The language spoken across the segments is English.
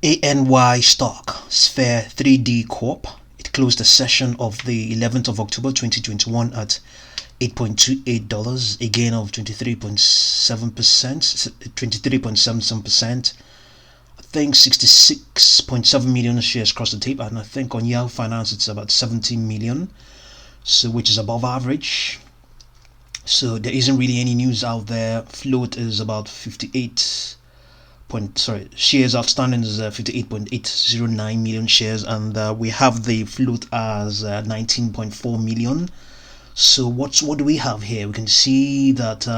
ANY stock, Sphere 3D Corp. It closed the session of the 11th of October 2021 at $8.28, a gain of 23.7%, 23.77%. I think 66.7 million shares crossed the tape, and I think on Yahoo Finance it's about 70 million, so which is above average. So there isn't really any news out there. Float is about 58. Shares outstanding is 58.809 million shares, and we have the float as 19.4 million. So what do we have here? We can see that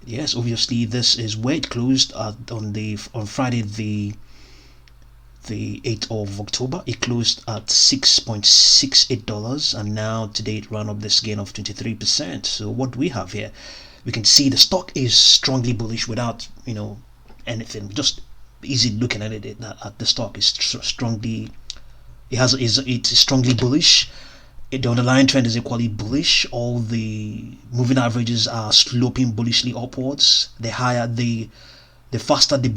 yes, obviously this is where it closed on Friday the 8th of October. It closed at $6.68, and now today it ran up this gain of 23%. So what do we have here? We can see the stock is strongly bullish without anything, just easy looking at it. That the stock is strongly, it's strongly bullish. The underlying trend is equally bullish. All the moving averages are sloping bullishly upwards. The higher the faster the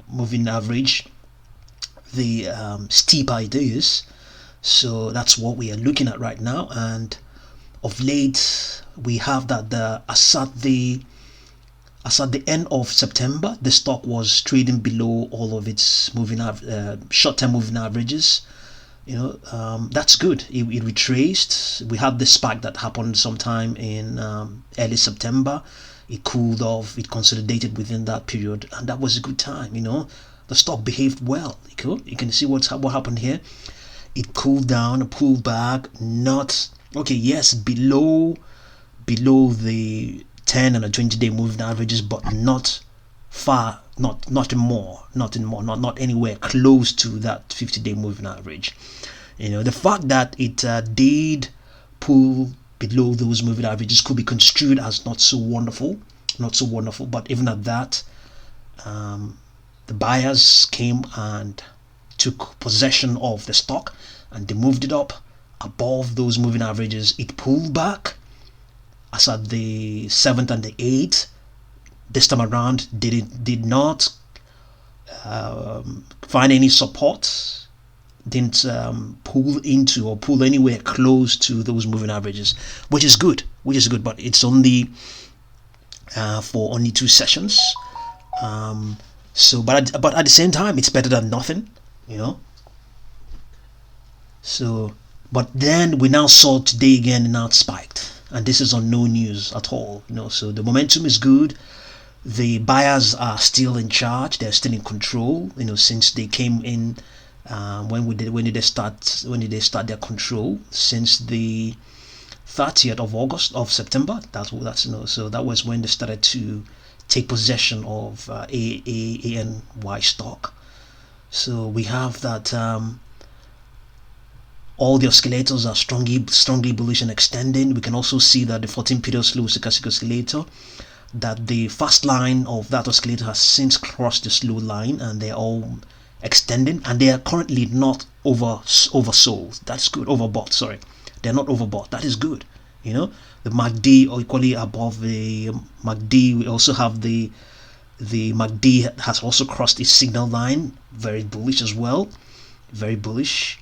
moving average, the steeper it is. So that's what we are looking at right now. And of late, we have that as at the end of September, the stock was trading below all of its short-term moving averages. That's good. It retraced. We had the spike that happened sometime in early September. It cooled off. It consolidated within that period, and that was a good time. The stock behaved well. You can see what happened here. It cooled down, pulled back. Not okay. Yes, below the 10 and a 20-day moving averages, but not far, not anywhere close to that 50-day moving average. The fact that it did pull below those moving averages could be construed as not so wonderful, but even at that, the buyers came and took possession of the stock, and they moved it up above those moving averages. It pulled back as at the 7th and the 8th. This time around, did not find any support, didn't pull into or pull anywhere close to those moving averages, which is good, but it's only for only 2 sessions. But at the same time, it's better than nothing, So, but then we now saw today again, now it spiked, and this is on no news at all, So the momentum is good. The buyers are still in charge. They're still in control. Since they came in, when did they start their control? Since the 30th of September. So that was when they started to take possession of ANY stock. So we have that all the oscillators are strongly bullish and extending. We can also see that the 14-period slow stochastic oscillator, that the fast line of that oscillator has since crossed the slow line, and they're all extending, and they are currently not oversold. That's good. Overbought, sorry. They're not overbought. That is good. The MACD are equally above the MACD. We also have the MACD has also crossed its signal line. Very bullish as well. Very bullish.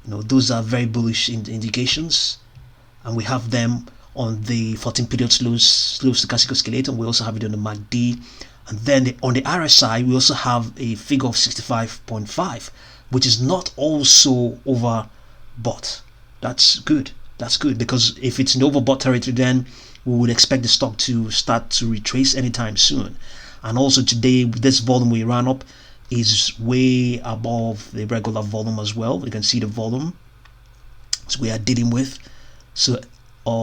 Those are very bullish indications, and we have them on the 14-period slow stochastic oscillator. We also have it on the MACD, and then on the RSI we also have a figure of 65.5, which is not also overbought. That's good, because if it's in overbought territory, then we would expect the stock to start to retrace anytime soon. And also today, this volume we ran up is way above the regular volume as well. You can see the volume we are dealing with. So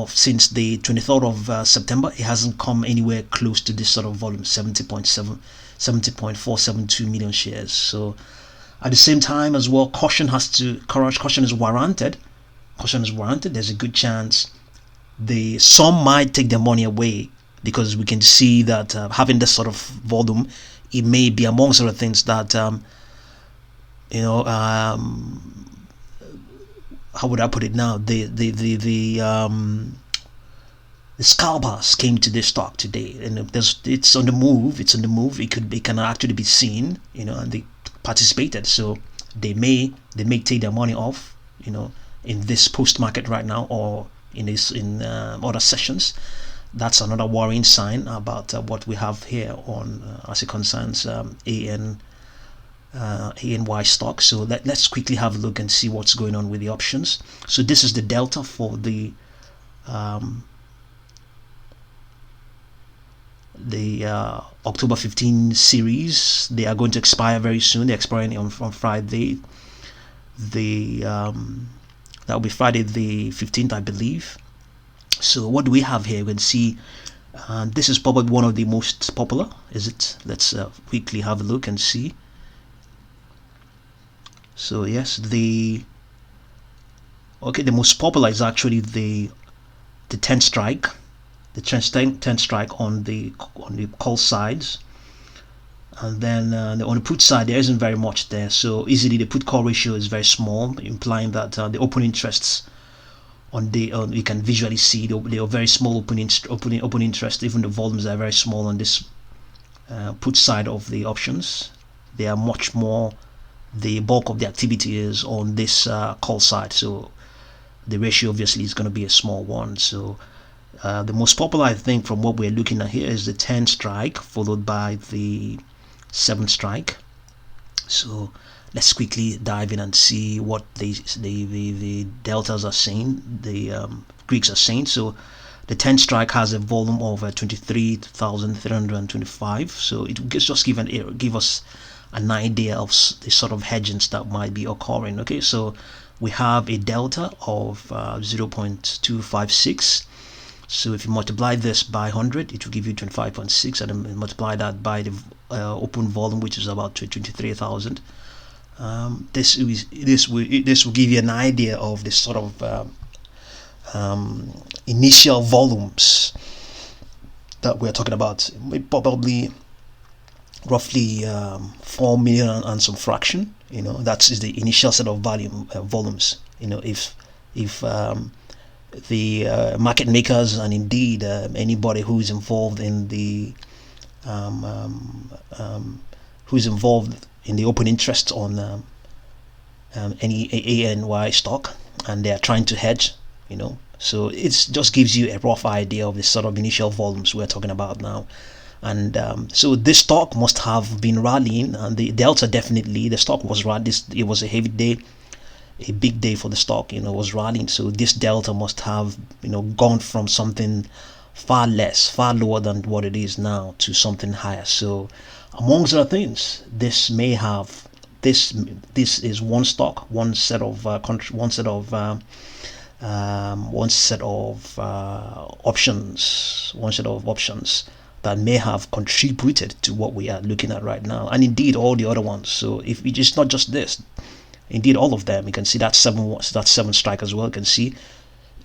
since the 23rd of September, it hasn't come anywhere close to this sort of volume, 70.472 million shares. So at the same time as well, caution is warranted. There's a good chance some might take their money away, because we can see that having this sort of volume, it may be amongst other things that how would I put it now? The the scalpers came to this stock today, and it's on the move. It's on the move. It can actually be seen, and they participated. So they may take their money off, in this post market right now, or in other sessions. That's another worrying sign about what we have here on as it concerns ANY stock. So let's quickly have a look and see what's going on with the options. So this is the delta for the October 15 series. They are going to expire very soon. They're expiring on Friday. That will be Friday the 15th, I believe. So what do we have here? We can see this is probably one of the most popular. Is it? Let's quickly have a look and see. So yes, the most popular is actually the 10 strike, the 10 strike on the call sides, and then on the put side there isn't very much there. So easily the put call ratio is very small, implying that the open interests you can visually see they are very small open interest. Even the volumes are very small on this put side of the options. They are much more. The bulk of the activity is on this call side, so the ratio obviously is going to be a small one. So the most popular, I think, from what we're looking at here is the 10 strike, followed by the 7 strike. So let's quickly dive in and see what the deltas are saying, the Greeks are saying. So the 10 strike has a volume of 23,325. So it will just give us an idea of the sort of hedgings that might be occurring. Okay, so we have a delta of 0.256. So if you multiply this by 100, it will give you 25.6, and then multiply that by the open volume, which is about 23,000. This will give you an idea of the sort of initial volumes that we're talking about. Probably roughly 4 million and some fraction. That is the initial set of volumes. If the market makers, and indeed anybody who is involved in the open interest on any ANY stock, and they are trying to hedge, so it just gives you a rough idea of the sort of initial volumes we're talking about now. And so this stock must have been rallying, and the delta, definitely the stock was rallying. It was a heavy day, a big day for the stock, was rallying. So this delta must have gone from something far lower than what it is now to something higher. So amongst other things, this is one stock, one set of options that may have contributed to what we are looking at right now, and indeed all the other ones. So if it's not just this, indeed all of them, you can see that 7 strike as well. You can see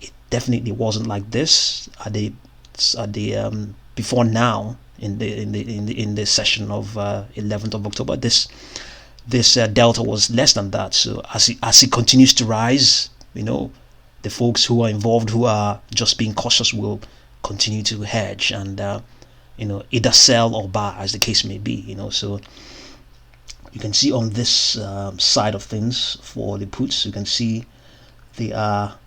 it definitely wasn't like this at the before now in the session of 11th of October. This delta was less than that. So as it continues to rise, the folks who are involved, who are just being cautious, will continue to hedge and either sell or buy, as the case may be. So you can see on this side of things for the puts, you can see we have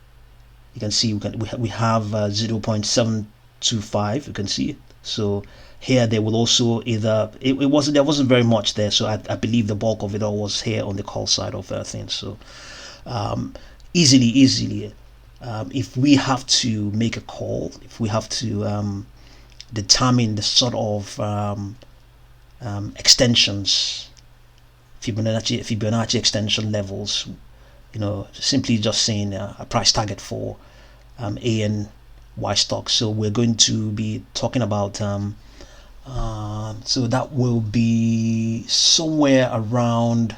0.725. you can see. So here they will also either there wasn't very much there, so I believe the bulk of it all was here on the call side of things. So easily if we have to make a call, if we have to determine the sort of extensions, Fibonacci extension levels, simply just saying a price target for ANY stock. So we're going to be talking about so that will be somewhere around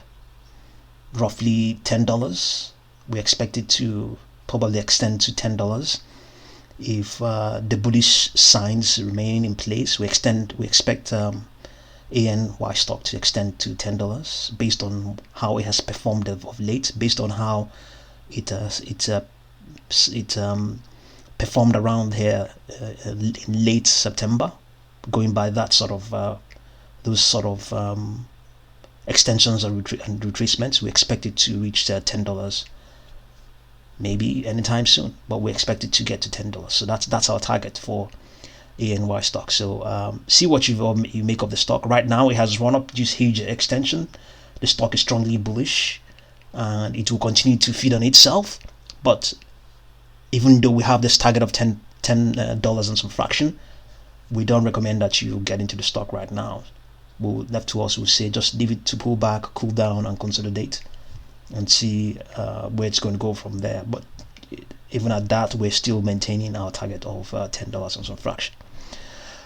roughly $10. We expect it to probably extend to $10 if the bullish signs remain in place. We expect ANY stock to extend to $10 based on how it has performed of late, based on how it performed around here in late September, going by that sort of those sort of extensions and retracements. We expect it to reach $10 maybe anytime soon, but we expect it to get to $10. So that's our target for ANY stock. So see what you make of the stock. Right now it has run up this huge extension. The stock is strongly bullish and it will continue to feed on itself. But even though we have this target of $10 and some fraction, we don't recommend that you get into the stock right now. We'll left to us, we'll say just leave it to pull back, cool down, and consolidate, and see where it's going to go from there. But even at that, we're still maintaining our target of $10 and some fraction.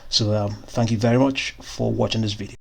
So thank you very much for watching this video.